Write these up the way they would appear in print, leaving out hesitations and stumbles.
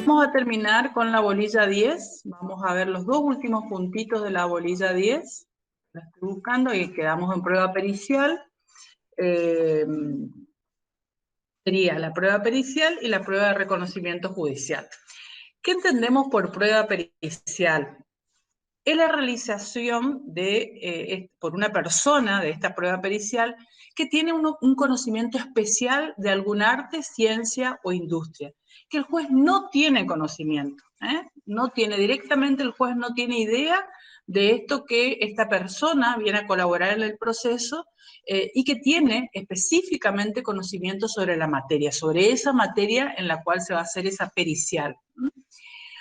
Vamos a terminar con la bolilla 10. Vamos a ver los dos últimos puntitos de la bolilla 10. La estoy buscando y quedamos en prueba pericial. Sería la prueba pericial y la prueba de reconocimiento judicial. ¿Qué entendemos por prueba pericial? Es la realización por una persona de esta prueba pericial que tiene un conocimiento especial de algún arte, ciencia o industria, que el juez no tiene conocimiento, no tiene directamente, el juez no tiene idea de esto que esta persona viene a colaborar en el proceso y que tiene específicamente conocimiento sobre la materia, sobre esa materia en la cual se va a hacer esa pericial.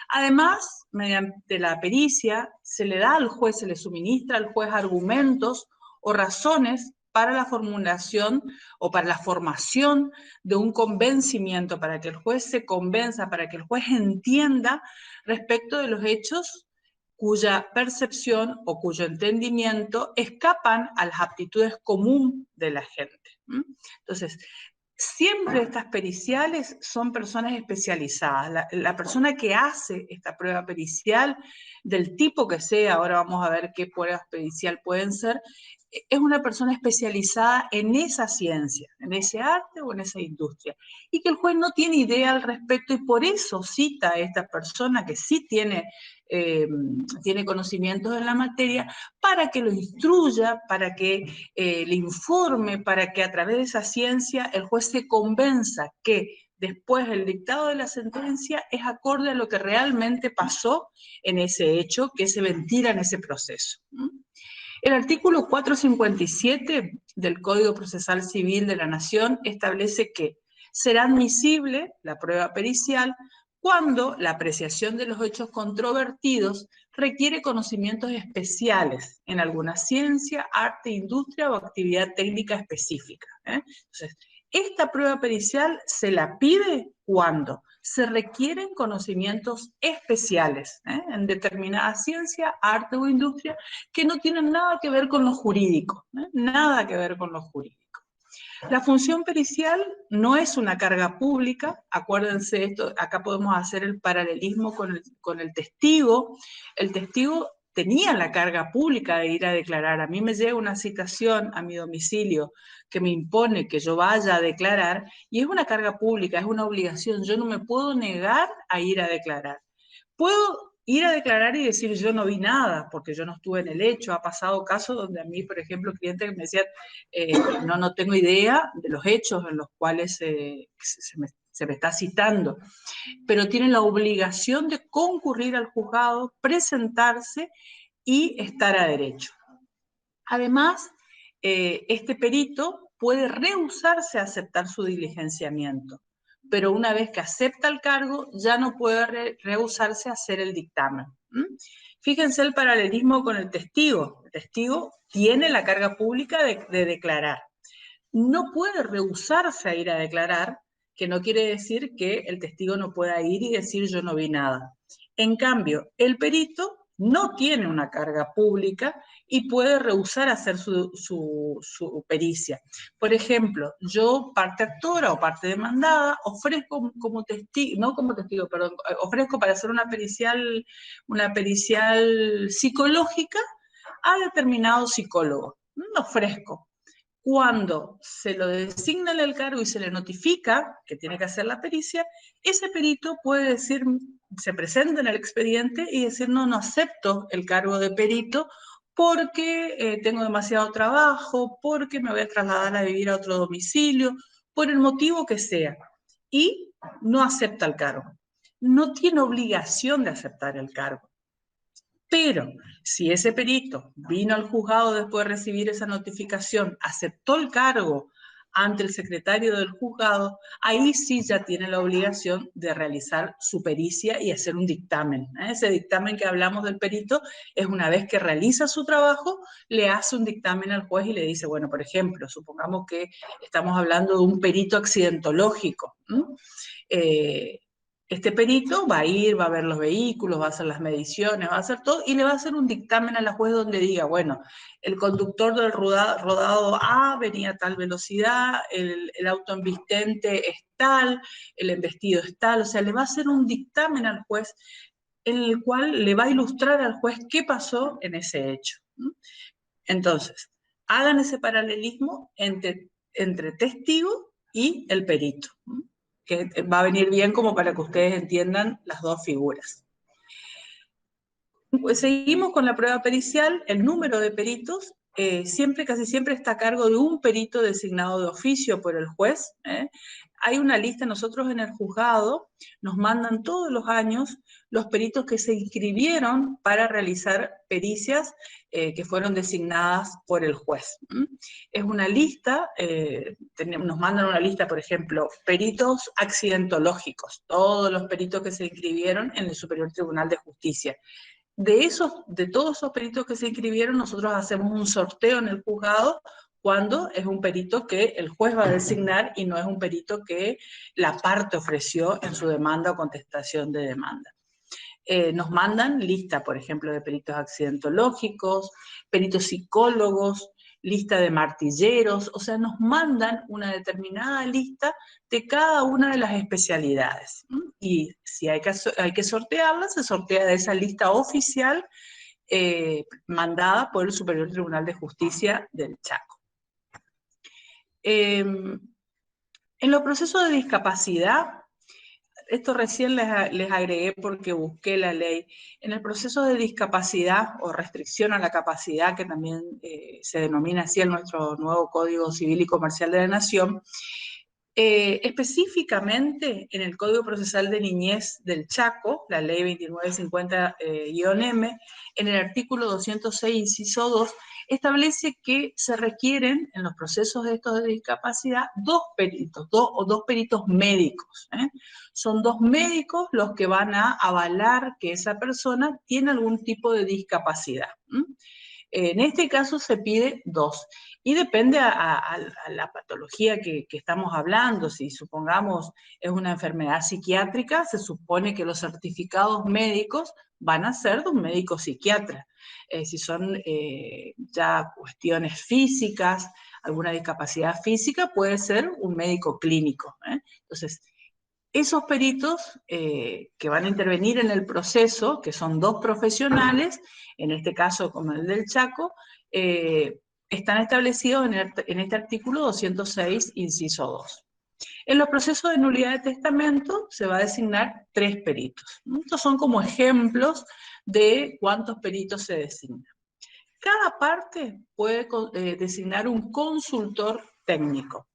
Además, mediante la pericia, se le da al juez, se le suministra al juez argumentos o razones para la formulación o para la formación de un convencimiento, para que el juez se convenza, para que el juez entienda respecto de los hechos cuya percepción o cuyo entendimiento escapan a las aptitudes comunes de la gente. Entonces, siempre estas periciales son personas especializadas. La persona que hace esta prueba pericial, del tipo que sea, ahora vamos a ver qué pruebas pericial pueden ser, es una persona especializada en esa ciencia, en ese arte o en esa industria, y que el juez no tiene idea al respecto y por eso cita a esta persona que sí tiene conocimientos en la materia, para que lo instruya, para que le informe, para que a través de esa ciencia el juez se convenza que después el dictado de la sentencia es acorde a lo que realmente pasó en ese hecho que se ventila en ese proceso. El artículo 457 del Código Procesal Civil de la Nación establece que será admisible la prueba pericial cuando la apreciación de los hechos controvertidos requiere conocimientos especiales en alguna ciencia, arte, industria o actividad técnica específica. Entonces, esta prueba pericial se la pide cuando se requieren conocimientos especiales en determinada ciencia, arte o industria que no tienen nada que ver con lo jurídico, nada que ver con lo jurídico. La función pericial no es una carga pública, acuérdense esto, acá podemos hacer el paralelismo con el testigo. El testigo tenía la carga pública de ir a declarar. A mí me llega una citación a mi domicilio que me impone que yo vaya a declarar y es una carga pública, es una obligación. Yo no me puedo negar a ir a declarar. Puedo ir a declarar y decir yo no vi nada, porque yo no estuve en el hecho. Ha pasado casos donde a mí, por ejemplo, clientes que me decían no tengo idea de los hechos en los cuales se me está citando, pero tienen la obligación de concurrir al juzgado, presentarse y estar a derecho. Además, este perito puede rehusarse a aceptar su diligenciamiento, pero una vez que acepta el cargo, ya no puede rehusarse a hacer el dictamen. Fíjense el paralelismo con el testigo. El testigo tiene la carga pública de declarar. No puede rehusarse a ir a declarar, que no quiere decir que el testigo no pueda ir y decir yo no vi nada. En cambio, el perito no tiene una carga pública y puede rehusar hacer su pericia. Por ejemplo, yo, parte actora o parte demandada, ofrezco como testigo, no como testigo, perdón, ofrezco para hacer una pericial psicológica a determinado psicólogo. No ofrezco. Cuando se lo designa en el cargo y se le notifica que tiene que hacer la pericia, ese perito puede decir, se presenta en el expediente y decir, no acepto el cargo de perito porque tengo demasiado trabajo, porque me voy a trasladar a vivir a otro domicilio, por el motivo que sea, y no acepta el cargo. No tiene obligación de aceptar el cargo. Pero si ese perito vino al juzgado después de recibir esa notificación, aceptó el cargo ante el secretario del juzgado, ahí sí ya tiene la obligación de realizar su pericia y hacer un dictamen. Ese dictamen que hablamos del perito es una vez que realiza su trabajo, le hace un dictamen al juez y le dice, bueno, por ejemplo, supongamos que estamos hablando de un perito accidentológico. Este perito va a ir, va a ver los vehículos, va a hacer las mediciones, va a hacer todo, y le va a hacer un dictamen a la juez donde diga, bueno, el conductor del rodado A venía a tal velocidad, el auto embistente es tal, el embestido es tal, o sea, le va a hacer un dictamen al juez en el cual le va a ilustrar al juez qué pasó en ese hecho. Entonces, hagan ese paralelismo entre testigo y el perito, que va a venir bien como para que ustedes entiendan las dos figuras. Pues seguimos con la prueba pericial. El número de peritos casi siempre está a cargo de un perito designado de oficio por el juez. Hay una lista, nosotros en el juzgado nos mandan todos los años los peritos que se inscribieron para realizar pericias que fueron designadas por el juez. Es una lista, nos mandan una lista, por ejemplo, peritos accidentológicos, todos los peritos que se inscribieron en el Superior Tribunal de Justicia. De todos esos peritos que se inscribieron, nosotros hacemos un sorteo en el juzgado cuando es un perito que el juez va a designar y no es un perito que la parte ofreció en su demanda o contestación de demanda. Nos mandan lista, por ejemplo, de peritos accidentológicos, peritos psicólogos, lista de martilleros, o sea, nos mandan una determinada lista de cada una de las especialidades. Y si hay que sortearla, se sortea de esa lista oficial mandada por el Superior Tribunal de Justicia del Chaco. En los procesos de discapacidad, esto recién les agregué porque busqué la ley. En el proceso de discapacidad o restricción a la capacidad, que también se denomina así en nuestro nuevo Código Civil y Comercial de la Nación, específicamente en el Código Procesal de Niñez del Chaco, la ley 2950-M, en el artículo 206, inciso 2, establece que se requieren en los procesos de estos de discapacidad dos peritos médicos. Son dos médicos los que van a avalar que esa persona tiene algún tipo de discapacidad. En este caso se pide dos. Y depende a la patología que estamos hablando. Si supongamos es una enfermedad psiquiátrica, se supone que los certificados médicos van a ser de un médico psiquiatra. Si son ya cuestiones físicas, alguna discapacidad física, puede ser un médico clínico. Entonces, esos peritos que van a intervenir en el proceso, que son dos profesionales, en este caso como el del Chaco, están establecidos en este artículo 206, inciso 2. En los procesos de nulidad de testamento se va a designar 3 peritos. Estos son como ejemplos de cuántos peritos se designan. Cada parte puede designar un consultor técnico.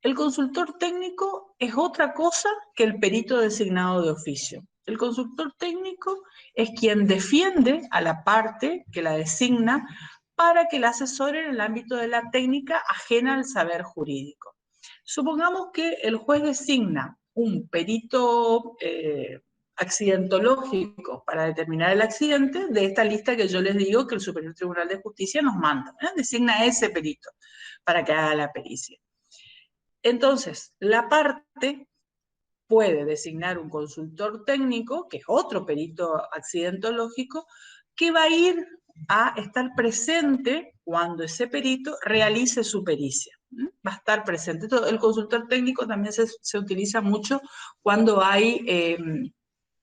El consultor técnico es otra cosa que el perito designado de oficio. El consultor técnico es quien defiende a la parte que la designa para que la asesore en el ámbito de la técnica ajena al saber jurídico. Supongamos que el juez designa un perito accidentológico para determinar el accidente de esta lista que yo les digo que el Superior Tribunal de Justicia nos manda. Designa a ese perito para que haga la pericia. Entonces, la parte puede designar un consultor técnico, que es otro perito accidentológico, que va a ir a estar presente cuando ese perito realice su pericia. Va a estar presente. El consultor técnico también se utiliza mucho cuando hay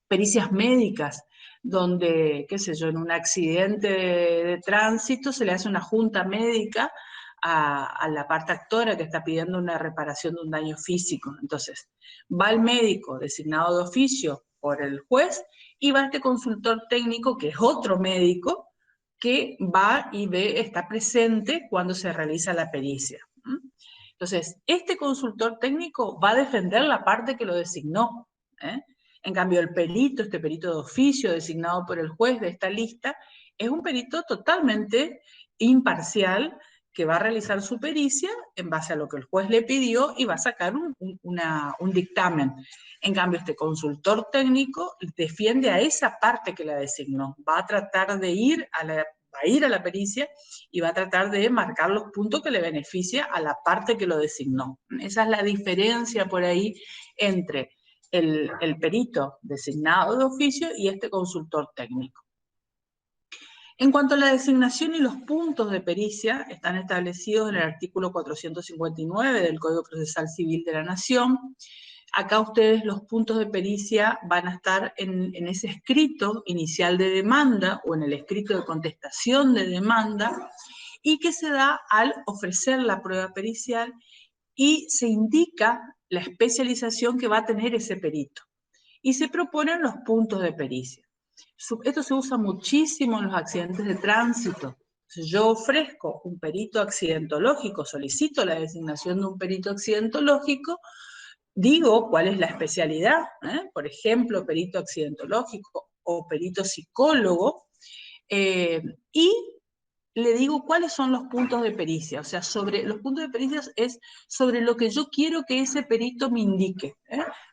pericias médicas, donde, qué sé yo, en un accidente de tránsito se le hace una junta médica a la parte actora que está pidiendo una reparación de un daño físico. Entonces, va el médico designado de oficio por el juez y va este consultor técnico, que es otro médico, que va y está presente cuando se realiza la pericia. Entonces, este consultor técnico va a defender la parte que lo designó. En cambio, este perito de oficio designado por el juez de esta lista, es un perito totalmente imparcial, que va a realizar su pericia en base a lo que el juez le pidió y va a sacar un dictamen. En cambio, este consultor técnico defiende a esa parte que la designó. Va a tratar de ir a la pericia y va a tratar de marcar los puntos que le beneficia a la parte que lo designó. Esa es la diferencia por ahí entre el perito designado de oficio y este consultor técnico. En cuanto a la designación y los puntos de pericia, están establecidos en el artículo 459 del Código Procesal Civil de la Nación. Acá ustedes los puntos de pericia van a estar en ese escrito inicial de demanda o en el escrito de contestación de demanda, y que se da al ofrecer la prueba pericial y se indica la especialización que va a tener ese perito. Y se proponen los puntos de pericia. Esto se usa muchísimo en los accidentes de tránsito. Yo ofrezco un perito accidentológico, solicito la designación de un perito accidentológico, digo cuál es la especialidad, por ejemplo, perito accidentológico o perito psicólogo, y le digo cuáles son los puntos de pericia. O sea, sobre los puntos de pericia es sobre lo que yo quiero que ese perito me indique.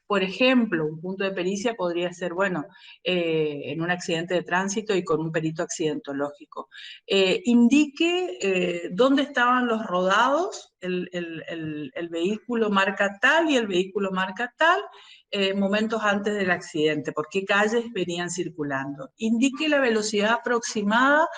Por ejemplo, un punto de pericia podría ser, bueno, en un accidente de tránsito y con un perito accidentológico. Indique dónde estaban los rodados, el vehículo marca tal y el vehículo marca tal, momentos antes del accidente, por qué calles venían circulando. Indique la velocidad aproximada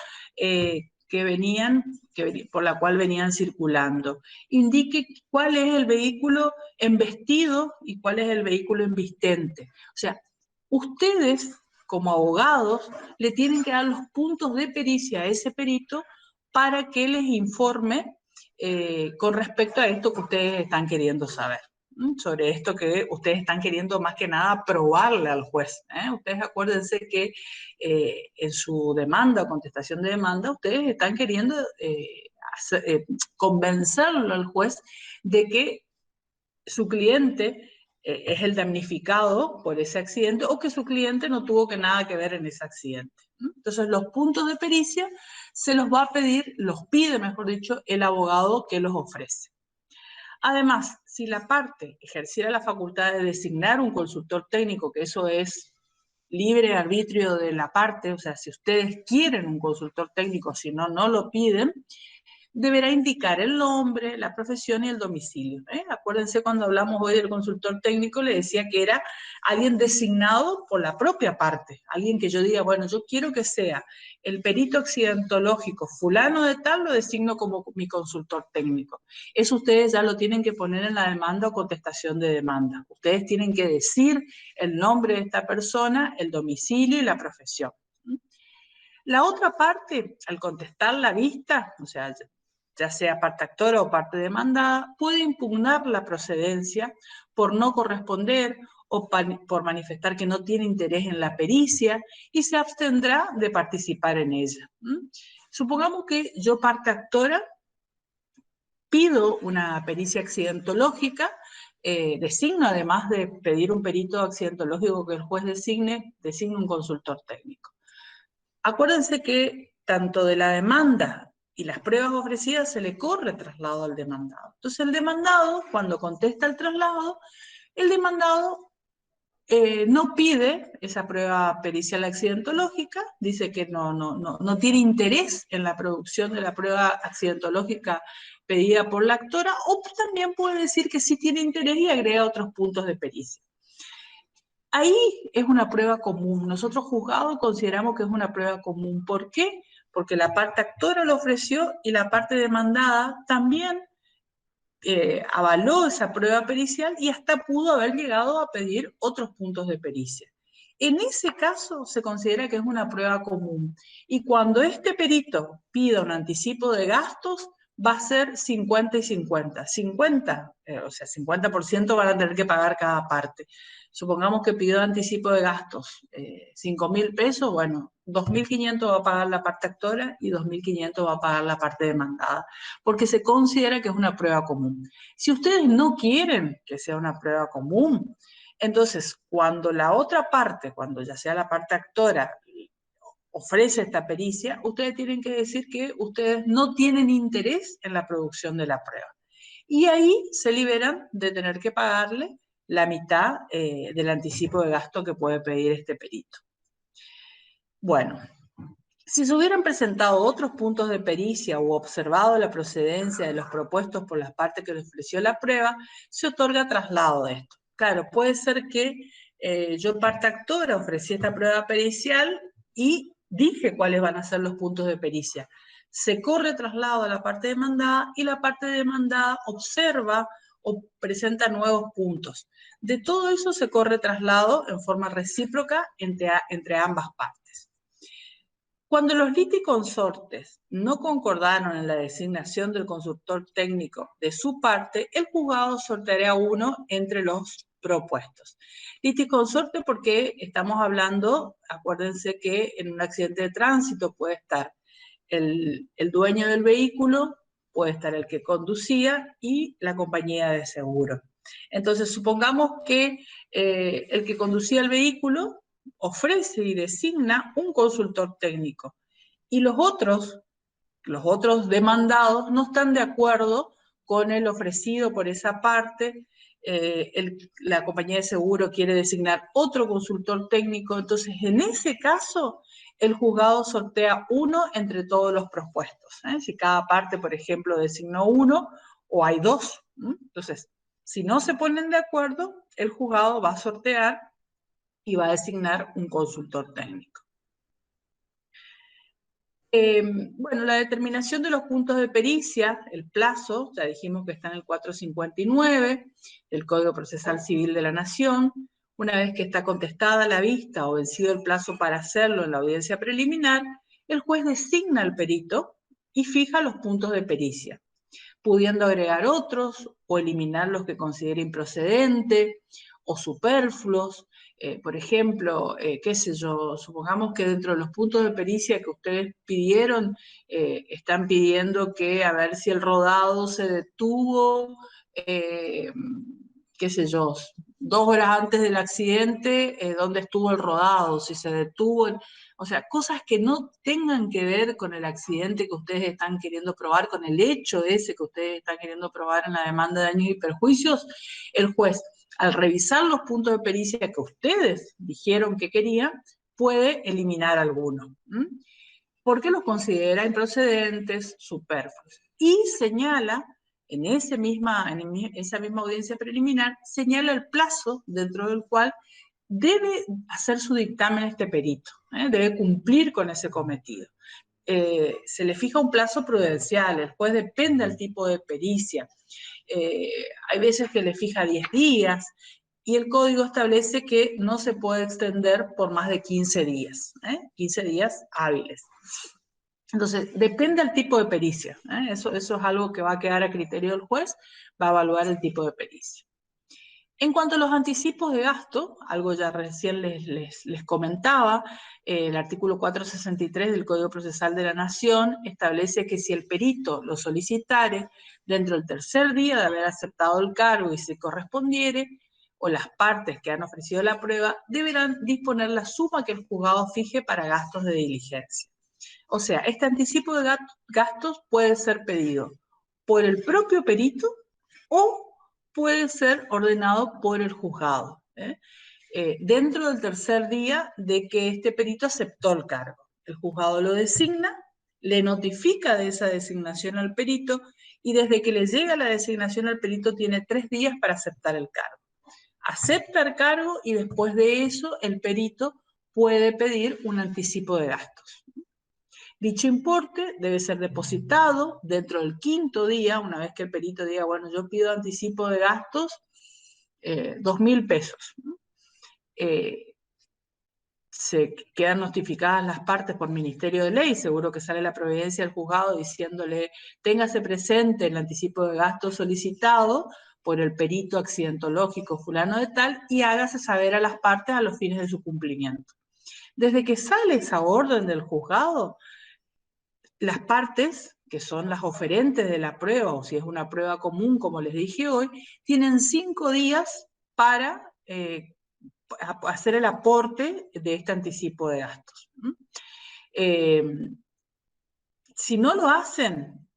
por la cual venían circulando. Indique cuál es el vehículo embestido y cuál es el vehículo embistente. O sea, ustedes, como abogados, le tienen que dar los puntos de pericia a ese perito para que les informe con respecto a esto que ustedes están queriendo saber. Sobre esto que ustedes están queriendo más que nada probarle al juez. Ustedes acuérdense que en su demanda o contestación de demanda, ustedes están queriendo convencerlo al juez de que su cliente es el damnificado por ese accidente o que su cliente no tuvo nada que ver en ese accidente. Entonces los puntos de pericia se los va a pedir, los pide mejor dicho, el abogado que los ofrece. Además, si la parte ejerciera la facultad de designar un consultor técnico, que eso es libre arbitrio de la parte, o sea, si ustedes quieren un consultor técnico, si no, no lo piden, deberá indicar el nombre, la profesión y el domicilio. Acuérdense cuando hablamos hoy del consultor técnico, le decía que era alguien designado por la propia parte, alguien que yo diga, bueno, yo quiero que sea el perito accidentológico fulano de tal, lo designo como mi consultor técnico. Eso ustedes ya lo tienen que poner en la demanda o contestación de demanda. Ustedes tienen que decir el nombre de esta persona, el domicilio y la profesión. La otra parte, al contestar la vista, o sea, ya sea parte actora o parte demandada, puede impugnar la procedencia por no corresponder o por manifestar que no tiene interés en la pericia y se abstendrá de participar en ella. Supongamos que yo, parte actora, pido una pericia accidentológica, designo, además de pedir un perito accidentológico que el juez designe un consultor técnico. Acuérdense que tanto de la demanda y las pruebas ofrecidas se le corre traslado al demandado. Entonces el demandado, cuando contesta el traslado, el demandado no pide esa prueba pericial accidentológica, dice que no tiene interés en la producción de la prueba accidentológica pedida por la actora, o también puede decir que sí tiene interés y agrega otros puntos de pericia. Ahí es una prueba común. Nosotros juzgados consideramos que es una prueba común. ¿Por qué? Porque la parte actora lo ofreció y la parte demandada también avaló esa prueba pericial y hasta pudo haber llegado a pedir otros puntos de pericia. En ese caso se considera que es una prueba común. Y cuando este perito pida un anticipo de gastos, va a ser 50 y 50. 50, o sea, 50% van a tener que pagar cada parte. Supongamos que pidió anticipo de gastos, 5.000 pesos, bueno, 2.500 va a pagar la parte actora y 2.500 va a pagar la parte demandada, porque se considera que es una prueba común. Si ustedes no quieren que sea una prueba común, entonces cuando la otra parte, cuando ya sea la parte actora, ofrece esta pericia, ustedes tienen que decir que ustedes no tienen interés en la producción de la prueba. Y ahí se liberan de tener que pagarle la mitad del anticipo de gasto que puede pedir este perito. Bueno, si se hubieran presentado otros puntos de pericia o observado la procedencia de los propuestos por las partes que le ofreció la prueba, se otorga traslado de esto. Claro, puede ser que yo parte actora, ofrecí esta prueba pericial y dije cuáles van a ser los puntos de pericia. Se corre traslado a la parte demandada y la parte demandada observa o presenta nuevos puntos. De todo eso se corre traslado en forma recíproca entre ambas partes. Cuando los liticonsortes no concordaron en la designación del consultor técnico de su parte, el juzgado sorteará uno entre los propuestos. Liticonsorte porque estamos hablando, acuérdense que en un accidente de tránsito puede estar el dueño del vehículo, puede estar el que conducía y la compañía de seguro. Entonces, supongamos que el que conducía el vehículo ofrece y designa un consultor técnico y los otros demandados no están de acuerdo con el ofrecido por esa parte, la compañía de seguro quiere designar otro consultor técnico, entonces en ese caso el juzgado sortea uno entre todos los propuestos. Si cada parte, por ejemplo, designó uno o hay dos, entonces si no se ponen de acuerdo, el juzgado va a sortear y va a designar un consultor técnico. Bueno, la determinación de los puntos de pericia, el plazo, ya dijimos que está en el 459 del Código Procesal Civil de la Nación. Una vez que está contestada la vista o vencido el plazo para hacerlo en la audiencia preliminar, el juez designa al perito y fija los puntos de pericia, pudiendo agregar otros o eliminar los que considere improcedente o superfluos. Por ejemplo, qué sé yo, supongamos que dentro de los puntos de pericia que ustedes pidieron, están pidiendo que a ver si el rodado se detuvo, qué sé yo, 2 horas antes del accidente, dónde estuvo el rodado, si se detuvo, o sea, cosas que no tengan que ver con el accidente que ustedes están queriendo probar, con el hecho ese que ustedes están queriendo probar en la demanda de daños y perjuicios, el juez, al revisar los puntos de pericia que ustedes dijeron que querían, puede eliminar algunos. Porque los considera improcedentes, superfluos. Y señala, en esa misma audiencia preliminar, señala el plazo dentro del cual debe hacer su dictamen este perito, debe cumplir con ese cometido. Se le fija un plazo prudencial, el juez depende del tipo de pericia. Hay veces que le fija 10 días, y el código establece que no se puede extender por más de 15 días, 15 días hábiles. Entonces, depende del tipo de pericia, eso es algo que va a quedar a criterio del juez, va a evaluar el tipo de pericia. En cuanto a los anticipos de gasto, algo ya recién les comentaba, el artículo 463 del Código Procesal de la Nación establece que si el perito lo solicitare dentro del tercer día de haber aceptado el cargo y se correspondiere, o las partes que han ofrecido la prueba, deberán disponer la suma que el juzgado fije para gastos de diligencia. O sea, este anticipo de gastos puede ser pedido por el propio perito o puede ser ordenado por el juzgado, dentro del tercer día de que este perito aceptó el cargo. El juzgado lo designa, le notifica de esa designación al perito y desde que le llega la designación al perito tiene 3 días para aceptar el cargo. Acepta el cargo y después de eso el perito puede pedir un anticipo de gastos. Dicho importe debe ser depositado dentro del 5.º día, una vez que el perito diga, bueno, yo pido anticipo de gastos, 2.000 pesos. Se quedan notificadas las partes por Ministerio de Ley, seguro que sale la providencia del juzgado diciéndole, téngase presente el anticipo de gastos solicitado por el perito accidentológico fulano de tal y hágase saber a las partes a los fines de su cumplimiento. Desde que sale esa orden del juzgado, las partes, que son las oferentes de la prueba, o si es una prueba común, como les dije hoy, tienen 5 días para hacer el aporte de este anticipo de gastos. Si no lo hacen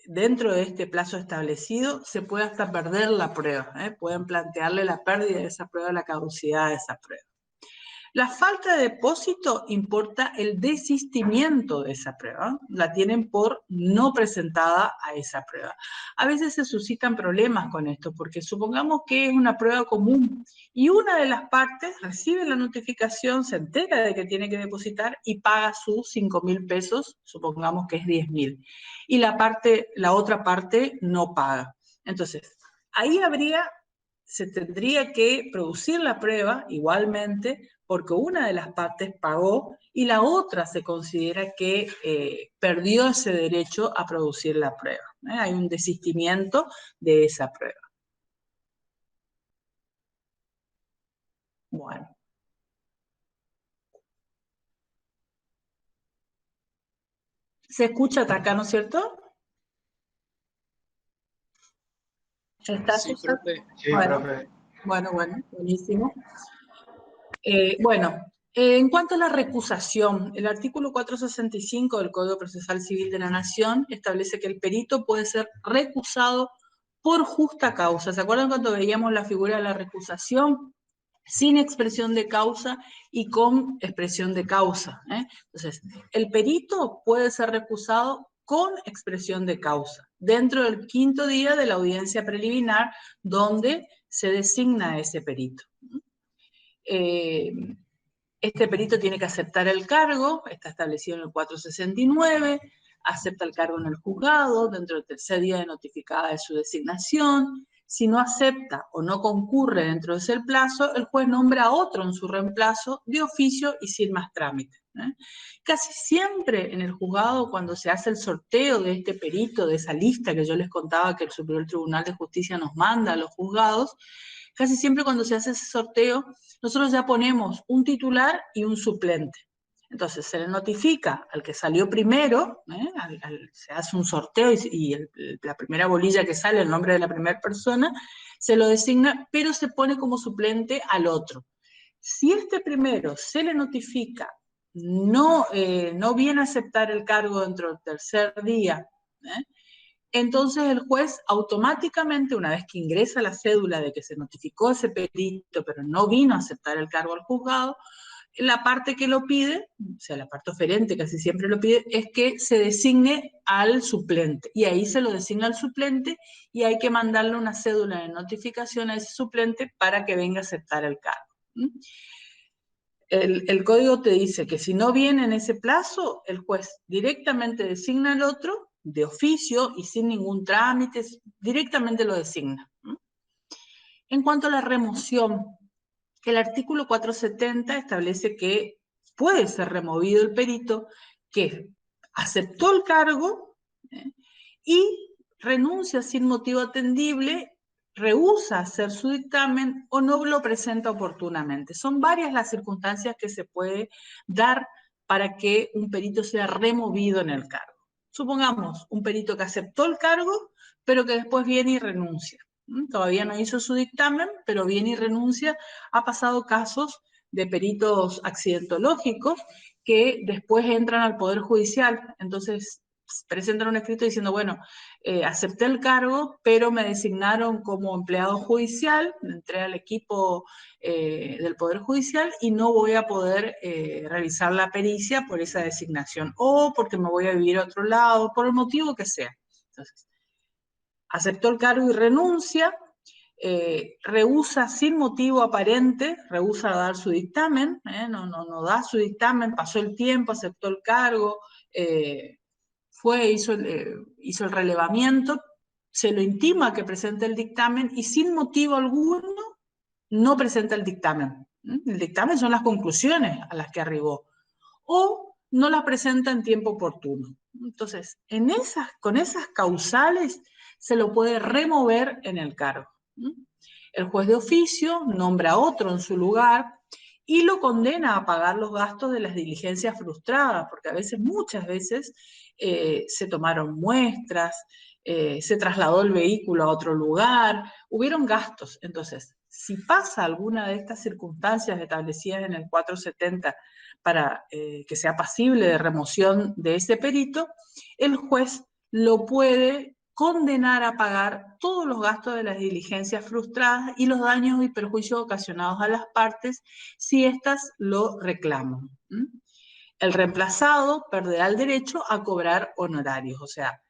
dentro de este plazo establecido, se puede hasta perder la prueba, pueden plantearle la pérdida de esa prueba, la caducidad de esa prueba. La falta de depósito importa el desistimiento de esa prueba, la tienen por no presentada a esa prueba. A veces se suscitan problemas con esto, porque supongamos que es una prueba común y una de las partes recibe la notificación, se entera de que tiene que depositar y paga sus 5.000 pesos, supongamos que es 10.000, y la otra parte no paga. Entonces, ahí se tendría que producir la prueba igualmente, porque una de las partes pagó y la otra se considera que perdió ese derecho a producir la prueba. Hay un desistimiento de esa prueba. Bueno. ¿Se escucha hasta acá, no es cierto? ¿Estás Sí, profe. Sí, bueno, profe. bueno, buenísimo. Bueno, en cuanto a la recusación, el artículo 465 del Código Procesal Civil de la Nación establece que el perito puede ser recusado por justa causa. ¿Se acuerdan cuando veíamos la figura de la recusación? Sin expresión de causa y con expresión de causa. Entonces, el perito puede ser recusado con expresión de causa, dentro del 5º día de la audiencia preliminar, donde se designa a ese perito. Este perito tiene que aceptar el cargo, está establecido en el 469, acepta el cargo en el juzgado, dentro del 3er día de notificada de su designación. Si no acepta o no concurre dentro de ese plazo, el juez nombra a otro en su reemplazo de oficio y sin más trámite. Casi siempre en el juzgado, cuando se hace el sorteo de este perito, de esa lista que yo les contaba que el Superior Tribunal de Justicia nos manda a los juzgados, casi siempre cuando se hace ese sorteo, nosotros ya ponemos un titular y un suplente. Entonces se le notifica al que salió primero, se hace un sorteo y la primera bolilla que sale, el nombre de la primera persona, se lo designa, pero se pone como suplente al otro. Si este primero se le notifica, no viene a aceptar el cargo dentro del 3er día, entonces el juez automáticamente, una vez que ingresa la cédula de que se notificó ese perito, pero no vino a aceptar el cargo al juzgado, la parte que lo pide, o sea, la parte oferente casi siempre lo pide, es que se designe al suplente. Y ahí se lo designa al suplente y hay que mandarle una cédula de notificación a ese suplente para que venga a aceptar el cargo. El código te dice que si no viene en ese plazo, el juez directamente designa al otro de oficio y sin ningún trámite, directamente lo designa. En cuanto a la remoción, el artículo 470 establece que puede ser removido el perito que aceptó el cargo y renuncia sin motivo atendible, rehúsa hacer su dictamen o no lo presenta oportunamente. Son varias las circunstancias que se puede dar para que un perito sea removido en el cargo. Supongamos un perito que aceptó el cargo, pero que después viene y renuncia. Todavía no hizo su dictamen, pero viene y renuncia. Ha pasado casos de peritos accidentológicos que después entran al Poder Judicial. Entonces presentan un escrito diciendo, bueno, acepté el cargo, pero me designaron como empleado judicial, entré al equipo del Poder Judicial y no voy a poder realizar la pericia por esa designación, o porque me voy a vivir a otro lado, por el motivo que sea. Entonces, aceptó el cargo y renuncia, rehúsa sin motivo aparente, rehúsa dar su dictamen, no da su dictamen, pasó el tiempo, aceptó el cargo, hizo el relevamiento, se lo intima que presente el dictamen y sin motivo alguno no presenta el dictamen. El dictamen son las conclusiones a las que arribó. O no las presenta en tiempo oportuno. Entonces, con esas causales se lo puede remover en el cargo. El juez de oficio nombra a otro en su lugar y lo condena a pagar los gastos de las diligencias frustradas, porque muchas veces, se tomaron muestras, se trasladó el vehículo a otro lugar, hubieron gastos. Entonces, si pasa alguna de estas circunstancias establecidas en el 470 para que sea pasible de remoción de ese perito, el juez lo puede condenar a pagar todos los gastos de las diligencias frustradas y los daños y perjuicios ocasionados a las partes si éstas lo reclaman. El reemplazado perderá el derecho a cobrar honorarios, o sea,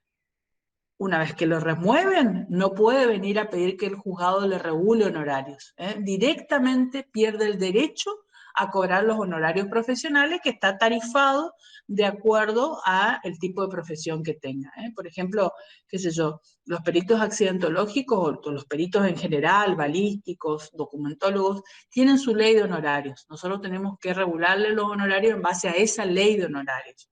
una vez que lo remueven, no puede venir a pedir que el juzgado le regule honorarios. Directamente pierde el derecho a cobrar los honorarios profesionales, que está tarifado de acuerdo al tipo de profesión que tenga. Por ejemplo, qué sé yo, los peritos accidentológicos o los peritos en general, balísticos, documentólogos, tienen su ley de honorarios. Nosotros tenemos que regularle los honorarios en base a esa ley de honorarios.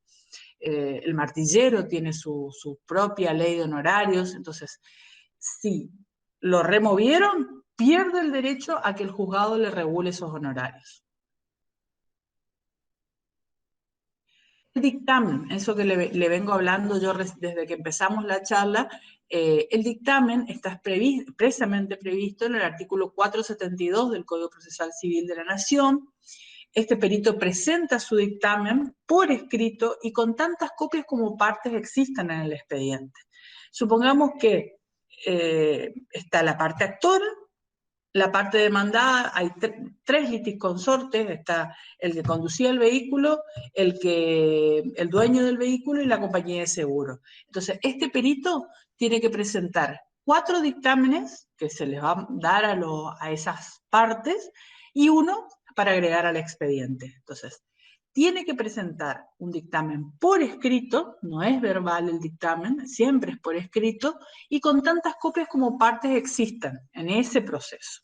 El martillero tiene su propia ley de honorarios, entonces, si lo removieron, pierde el derecho a que el juzgado le regule esos honorarios. El dictamen, eso que le vengo hablando yo desde que empezamos la charla, el dictamen está expresamente previsto en el artículo 472 del Código Procesal Civil de la Nación. Este perito presenta su dictamen por escrito y con tantas copias como partes existan en el expediente. Supongamos que está la parte actora, la parte demandada, hay tres litisconsortes, está el que conducía el vehículo, el dueño del vehículo y la compañía de seguro. Entonces, este perito tiene que presentar 4 dictámenes que se les va a dar a esas partes y uno para agregar al expediente. Entonces, tiene que presentar un dictamen por escrito, no es verbal el dictamen, siempre es por escrito, y con tantas copias como partes existan en ese proceso.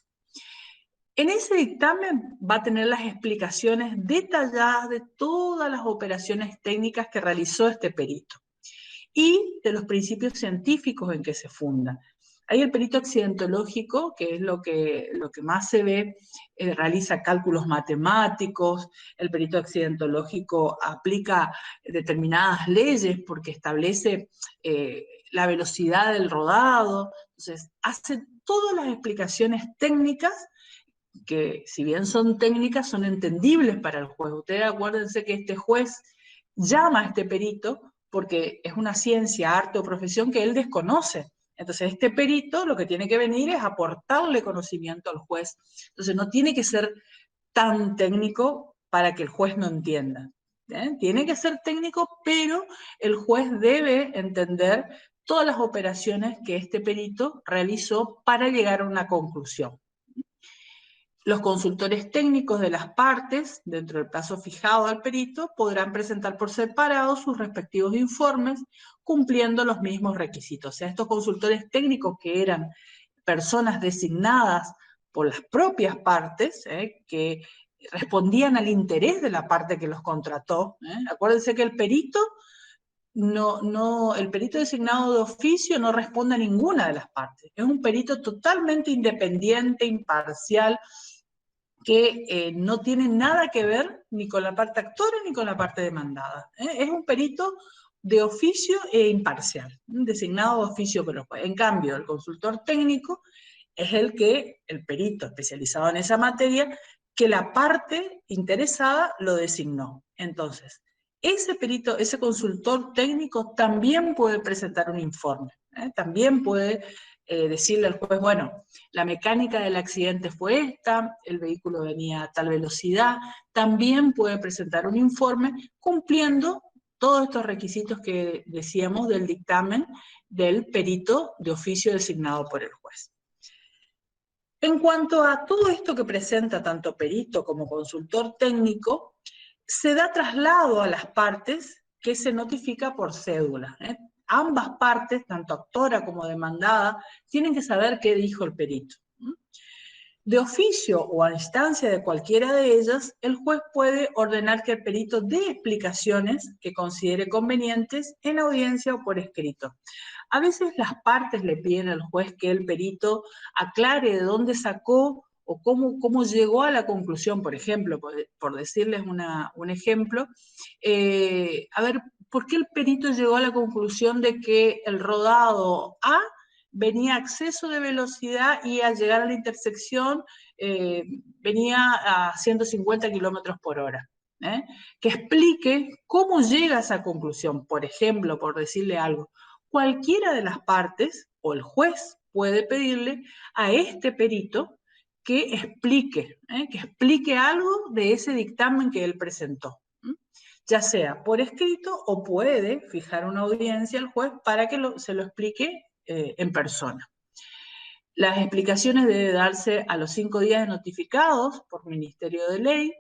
En ese dictamen va a tener las explicaciones detalladas de todas las operaciones técnicas que realizó este perito y de los principios científicos en que se fundan. Hay el perito accidentológico, que es lo que más se ve, realiza cálculos matemáticos, el perito accidentológico aplica determinadas leyes porque establece la velocidad del rodado, entonces hace todas las explicaciones técnicas que, si bien son técnicas, son entendibles para el juez. Ustedes acuérdense que este juez llama a este perito porque es una ciencia, arte o profesión que él desconoce. Entonces, este perito lo que tiene que venir es aportarle conocimiento al juez. Entonces, no tiene que ser tan técnico para que el juez no entienda. Tiene que ser técnico, pero el juez debe entender todas las operaciones que este perito realizó para llegar a una conclusión. Los consultores técnicos de las partes, dentro del plazo fijado al perito, podrán presentar por separado sus respectivos informes, cumpliendo los mismos requisitos. O sea, estos consultores técnicos que eran personas designadas por las propias partes, que respondían al interés de la parte que los contrató. Acuérdense que el perito el perito designado de oficio no responde a ninguna de las partes. Es un perito totalmente independiente, imparcial, que no tiene nada que ver ni con la parte actora ni con la parte demandada. Es un perito de oficio e imparcial, designado de oficio por el juez. En cambio, el consultor técnico es el perito especializado en esa materia, que la parte interesada lo designó. Entonces, ese perito, ese consultor técnico también puede presentar un informe, también puede decirle al juez, bueno, la mecánica del accidente fue esta, el vehículo venía a tal velocidad, también puede presentar un informe cumpliendo todos estos requisitos que decíamos del dictamen del perito de oficio designado por el juez. En cuanto a todo esto que presenta tanto perito como consultor técnico, se da traslado a las partes que se notifica por cédula. Ambas partes, tanto actora como demandada, tienen que saber qué dijo el perito. De oficio o a instancia de cualquiera de ellas, el juez puede ordenar que el perito dé explicaciones que considere convenientes en audiencia o por escrito. A veces las partes le piden al juez que el perito aclare de dónde sacó o cómo llegó a la conclusión, por ejemplo, por decirles un ejemplo, a ver, ¿por qué el perito llegó a la conclusión de que el rodado A venía a exceso de velocidad y al llegar a la intersección venía a 150 kilómetros por hora? Que explique cómo llega a esa conclusión, por ejemplo, por decirle algo. cualquiera de las partes o el juez puede pedirle a este perito que explique algo de ese dictamen que él presentó, ya sea por escrito o puede fijar una audiencia al juez para que se lo explique en persona. Las explicaciones deben darse a los 5 días notificados por Ministerio de Ley.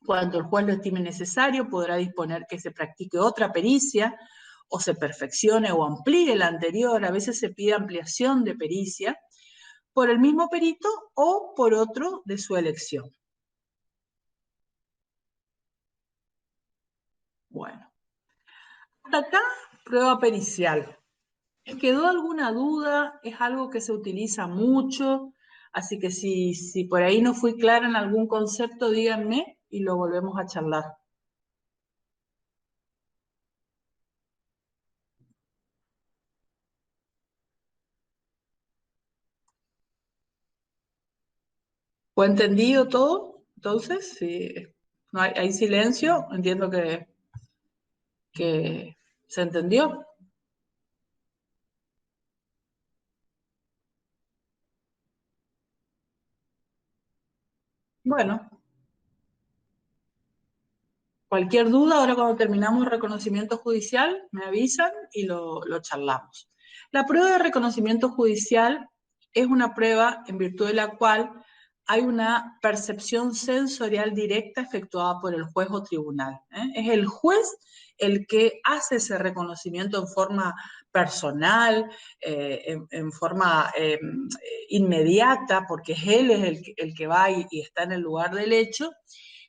Cuando el juez lo estime necesario, podrá disponer que se practique otra pericia o se perfeccione o amplíe la anterior. A veces se pide ampliación de pericia por el mismo perito o por otro de su elección. Bueno, hasta acá prueba pericial. ¿Quedó alguna duda? Es algo que se utiliza mucho, así que si por ahí no fui clara en algún concepto, díganme y lo volvemos a charlar. ¿Fue entendido todo? Entonces, si no hay silencio, entiendo que se entendió. Bueno, cualquier duda, ahora cuando terminamos el reconocimiento judicial, me avisan y lo charlamos. La prueba de reconocimiento judicial es una prueba en virtud de la cual hay una percepción sensorial directa efectuada por el juez o tribunal. Es el juez el que hace ese reconocimiento en forma personal, en forma inmediata, porque él es el que va y está en el lugar del hecho,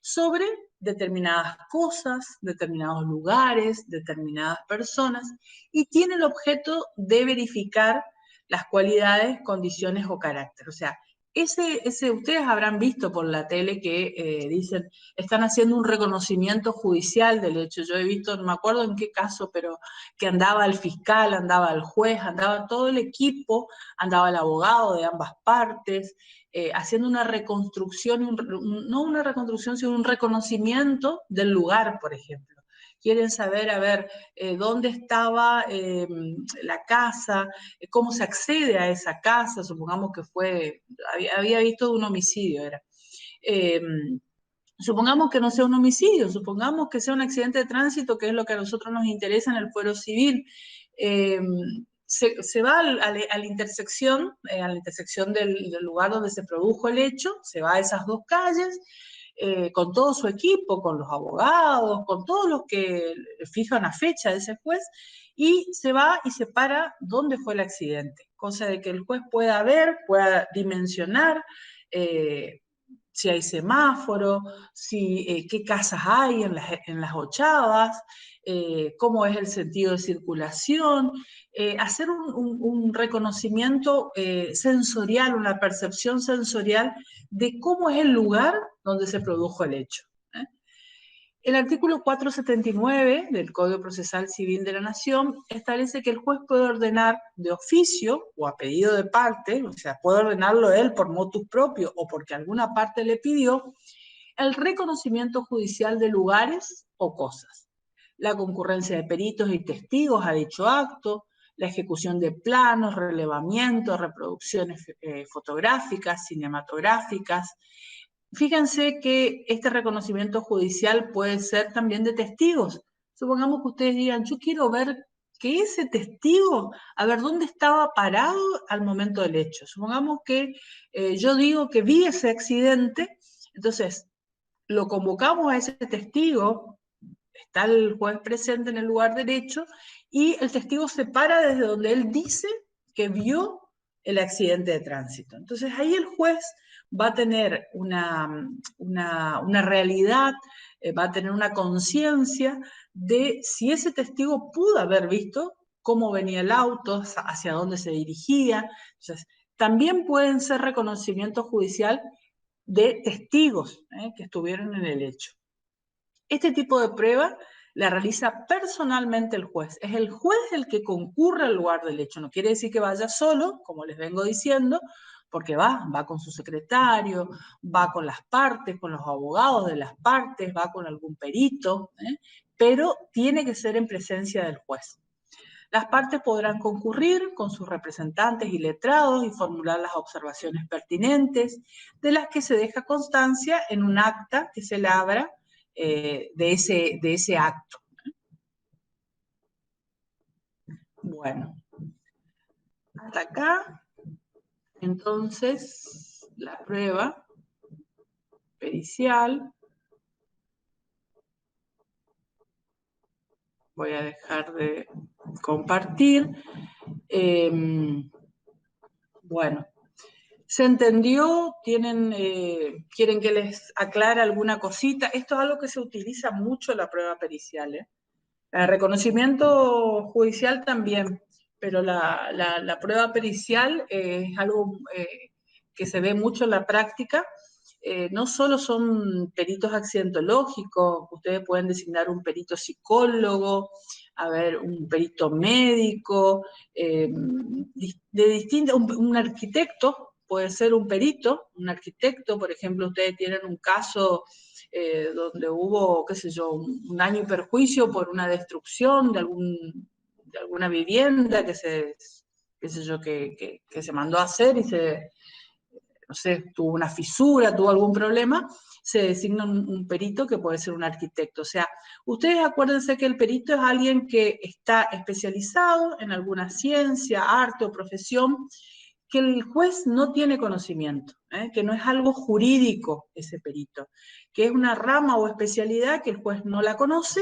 sobre determinadas cosas, determinados lugares, determinadas personas, y tiene el objeto de verificar las cualidades, condiciones o carácter. O sea, ustedes habrán visto por la tele que dicen, están haciendo un reconocimiento judicial del hecho. Yo he visto, no me acuerdo en qué caso, pero que andaba el fiscal, andaba el juez, andaba todo el equipo, andaba el abogado de ambas partes, haciendo una reconstrucción, no una reconstrucción, sino un reconocimiento del lugar, por ejemplo. Quieren saber, a ver, dónde estaba la casa, cómo se accede a esa casa, supongamos que había visto un homicidio, era. Supongamos que no sea un homicidio, supongamos que sea un accidente de tránsito, que es lo que a nosotros nos interesa en el fuero civil. Se va a la intersección del lugar donde se produjo el hecho, se va a esas dos calles, con todo su equipo, con los abogados, con todos los que fijan la fecha de ese juez, y se va y se para dónde fue el accidente, cosa de que el juez pueda ver, pueda dimensionar, si hay semáforo, qué casas hay en las ochavas, cómo es el sentido de circulación, hacer un reconocimiento sensorial, una percepción sensorial de cómo es el lugar donde se produjo el hecho. El artículo 479 del Código Procesal Civil de la Nación establece que el juez puede ordenar de oficio o a pedido de parte, o sea, puede ordenarlo él por motus propio o porque alguna parte le pidió, el reconocimiento judicial de lugares o cosas, la concurrencia de peritos y testigos a dicho acto, la ejecución de planos, relevamientos, reproducciones fotográficas, cinematográficas. Fíjense que este reconocimiento judicial puede ser también de testigos. Supongamos que ustedes digan, yo quiero ver que ese testigo, a ver dónde estaba parado al momento del hecho. Supongamos que yo digo que vi ese accidente, entonces lo convocamos a ese testigo, está el juez presente en el lugar del hecho, y el testigo se para desde donde él dice que vio el accidente de tránsito. Entonces ahí el juez va a tener una realidad, va a tener una conciencia de si ese testigo pudo haber visto cómo venía el auto, hacia dónde se dirigía. Entonces, también pueden ser reconocimiento judicial de testigos que estuvieron en el hecho. Este tipo de prueba la realiza personalmente el juez. Es el juez el que concurre al lugar del hecho. No quiere decir que vaya solo, como les vengo diciendo, porque va con su secretario, va con las partes, con los abogados de las partes, va con algún perito, pero tiene que ser en presencia del juez. Las partes podrán concurrir con sus representantes y letrados y formular las observaciones pertinentes, de las que se deja constancia en un acta que se labra de ese acto. Bueno, hasta acá, entonces, la prueba pericial. Voy a dejar de compartir. Bueno, ¿se entendió? ¿Quieren que les aclare alguna cosita? Esto es algo que se utiliza mucho en la prueba pericial, ¿eh? El reconocimiento judicial también, pero la prueba pericial es algo que se ve mucho en la práctica. No solo son peritos accidentológicos, ustedes pueden designar un perito psicólogo, a ver, un perito médico, un arquitecto puede ser un perito, un arquitecto, por ejemplo, ustedes tienen un caso donde hubo, qué sé yo, un daño y perjuicio por una destrucción de alguna vivienda que se, qué sé yo, que se mandó a hacer y se, no sé, tuvo una fisura, tuvo algún problema, se designa un perito que puede ser un arquitecto. O sea, ustedes acuérdense que el perito es alguien que está especializado en alguna ciencia, arte o profesión que el juez no tiene conocimiento, que no es algo jurídico ese perito, que es una rama o especialidad que el juez no la conoce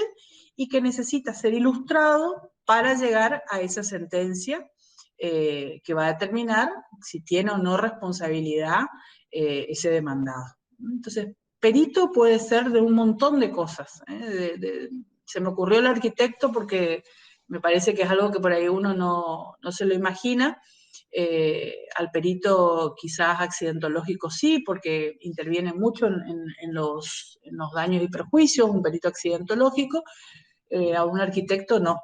y que necesita ser ilustrado para llegar a esa sentencia que va a determinar si tiene o no responsabilidad ese demandado. Entonces, perito puede ser de un montón de cosas. Se me ocurrió el arquitecto porque me parece que es algo que por ahí uno no se lo imagina. Al perito quizás accidentológico sí, porque interviene mucho en los daños y perjuicios, un perito accidentológico, a un arquitecto no,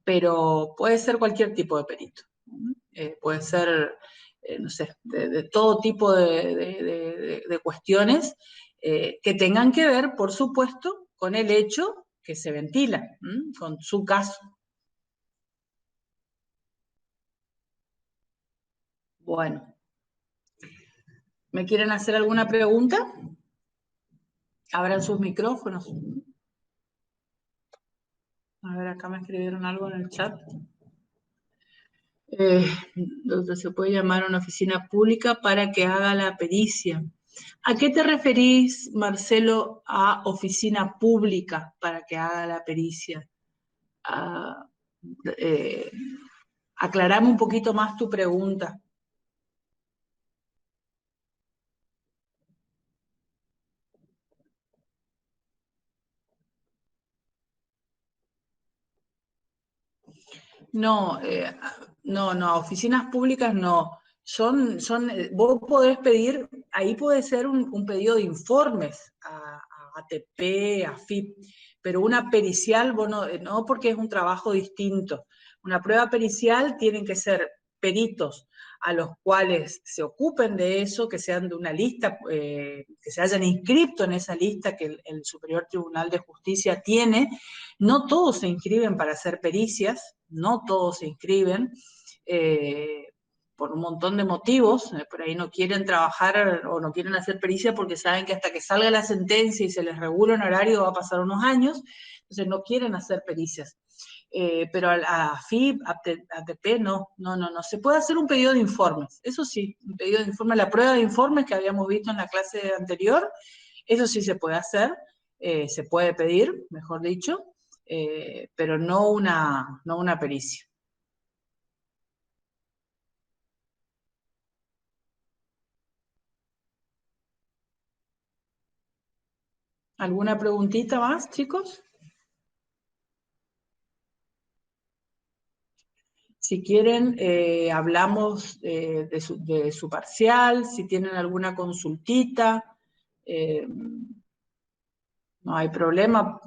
pero puede ser cualquier tipo de perito. Puede ser, no sé, de todo tipo de cuestiones que tengan que ver, por supuesto, con el hecho que se ventila, con su caso. Bueno, ¿me quieren hacer alguna pregunta? Abran sus micrófonos. A ver, acá me escribieron algo en el chat. Donde se puede llamar a una oficina pública para que haga la pericia. ¿A qué te referís, Marcelo, a oficina pública para que haga la pericia? Ah, eh, aclarame un poquito más tu pregunta. No, no, oficinas públicas no. Vos podés pedir, ahí puede ser un pedido de informes a ATP, a FIP, pero una pericial, vos no porque es un trabajo distinto. Una prueba pericial tienen que ser peritos a los cuales se ocupen de eso, que sean de una lista, que se hayan inscrito en esa lista que el Superior Tribunal de Justicia tiene. No todos se inscriben para hacer pericias, no todos se inscriben, por un montón de motivos, por ahí no quieren trabajar o no quieren hacer pericia porque saben que hasta que salga la sentencia y se les regula un horario va a pasar unos años, entonces no quieren hacer pericias. Pero a FIP, a ATP, no. Se puede hacer un pedido de informes, eso sí, un pedido de informes, la prueba de informes que habíamos visto en la clase anterior, eso sí se puede hacer, se puede pedir, mejor dicho, pero no una pericia. ¿Alguna preguntita más, chicos? Si quieren, hablamos de su parcial, si tienen alguna consultita, eh, no hay problema.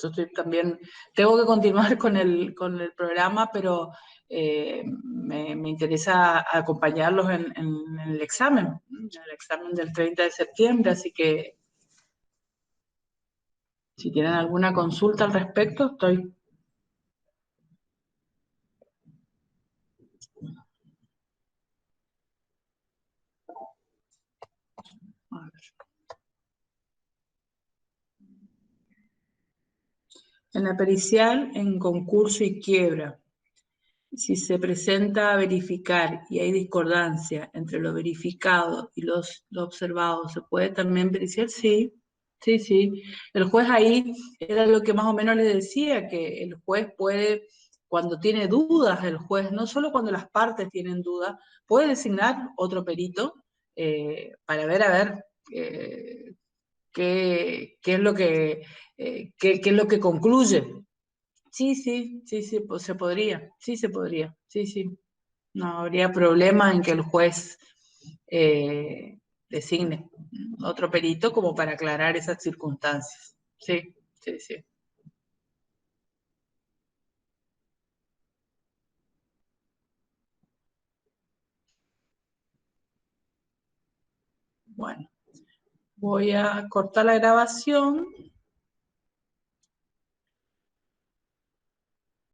Yo estoy también, tengo que continuar con el programa, pero me interesa acompañarlos en el examen del 30 de septiembre, así que si tienen alguna consulta al respecto, estoy. En la pericial, en concurso y quiebra, si se presenta a verificar y hay discordancia entre lo verificado y lo observado, ¿se puede también periciar? Sí, sí, sí. El juez ahí era lo que más o menos le decía, que el juez puede, cuando tiene dudas, el juez, no solo cuando las partes tienen dudas, puede designar otro perito para ver, a ver, qué es lo que, qué es lo que concluye. Sí, sí, sí, sí, pues se podría, sí se podría, sí, sí. No habría problema en que el juez eh, designe otro perito como para aclarar esas circunstancias. Sí, sí, sí. Bueno, voy a cortar la grabación.